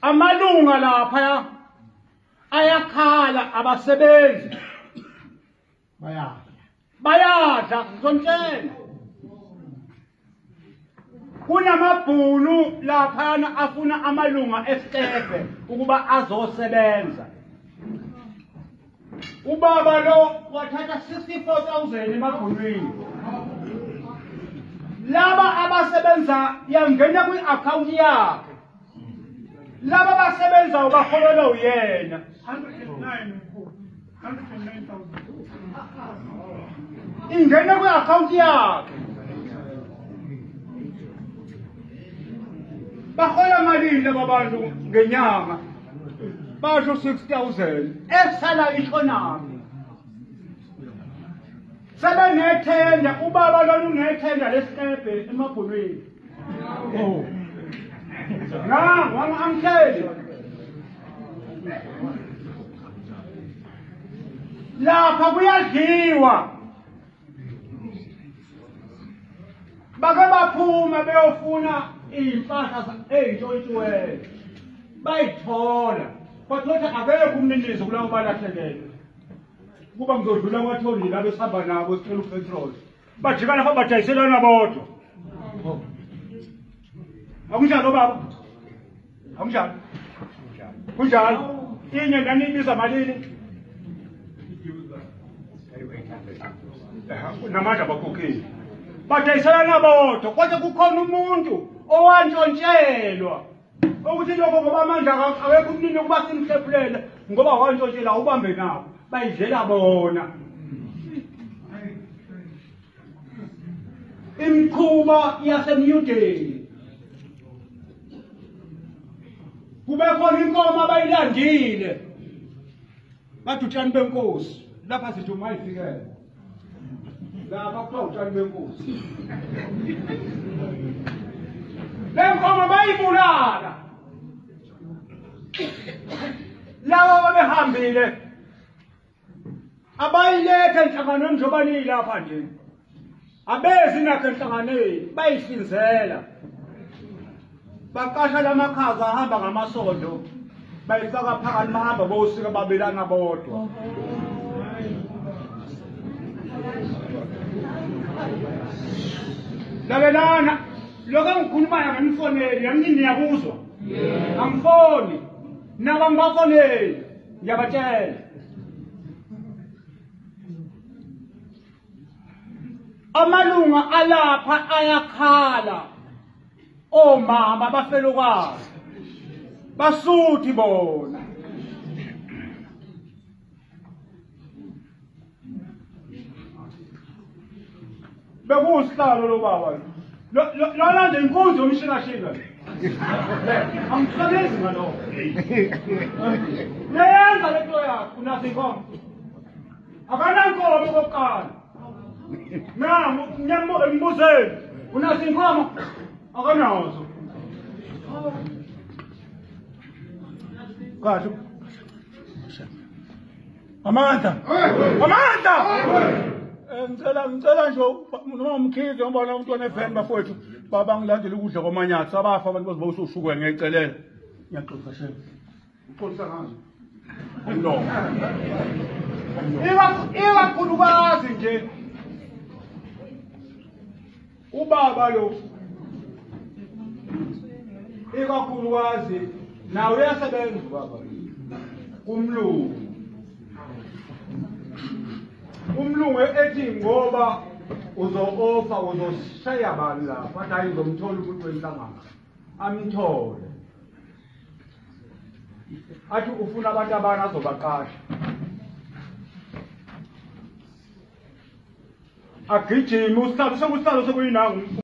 amalunga lapha ayakhala abasebenzi bayadla ngizontshela kunamabhunu laphana afuna amalunga esitepe ukuba azosebenza. Ubaba lo wathatha 64,000 emabhunwini. Laba abasebenza yangena kwi-account yakhe. Laba abasebenza ubaholela uyena 109,000 ingena kwi-account yakhe. Bahola malini laba bantu ngenyanga? Basho 6,000 esala ishonami. Sebenethenda ubaba lo unethenda lesikepe emabhunwini. Oh. Ngamtsheli. Lapha kuyadliwa. Bake baphuma beyofuna impahla ezintshontshiweyo. Bayithola. Bathola akekho umninizo kulabo balahlekelwe. Kuba ngizodlula kwatholi labo esihamba nabo sicela upetrol. Bajikana lapha badayiselana bodwa. Akunjalo baba. Akunjalo. Kunjalo. Inye ndanibiza malini? Namandla bakhokheli. Badayiselana bodwa kodwa kukhona umuntu owantshontshela. Ukuthi lokho ngoba amandla awekho umnini kuba simhlephulele ngoba wantshontshela ubambe nabo bayidlela bona. Imikhuba yasemyudeni kube khona inkomo abayilandile bathi utshani benkosi lapha sithi umayifikele lapha kuthiwa utshani benkosi. Le nkomo bayibulala lawa babehambile abayilethe enhlanganweni njengoba niyilapha nje abezi nakho enhlanganweni bayihlinzela baqasha lamakhaza ahamba ngamasondo bayifaka phakathi bahamba bosika babelana bodwa. Labelana lokho ngikhuluma ngamfoneli yami niyabuzwa angifoni naba ngibafoneli ngiyabatshela amalunga alapha ayakhala omama bafelokazi basuthi bona bekusihlalo lo baba lo nje inkunzi yomshikashika angikuhlezi ngalo yenza lento yakho unazo inkomo akanankomo kokuqala ngiyambuzeni unazo inkomo akanazo kahle Amanda ngicela nje noma umkhize ngibona umntwana eveni bafowethu baba ngilandele ukudla kwamanyathi abafa abantu bazoba usushukwe ngiyacelela ngiyaxolisa shema uxolisa ngazo no ikakhulukazi nje ubaba lo ikakhulukazi nawe uyasebenza ubaba umlungu ethi ngoba uzo-offer uzoshaya abantu lapha athi hayi ngizomthola umuntu wenhlangano amthole athi ufuna abantu abana azobaqasha agijime usihlalo sekuyinangu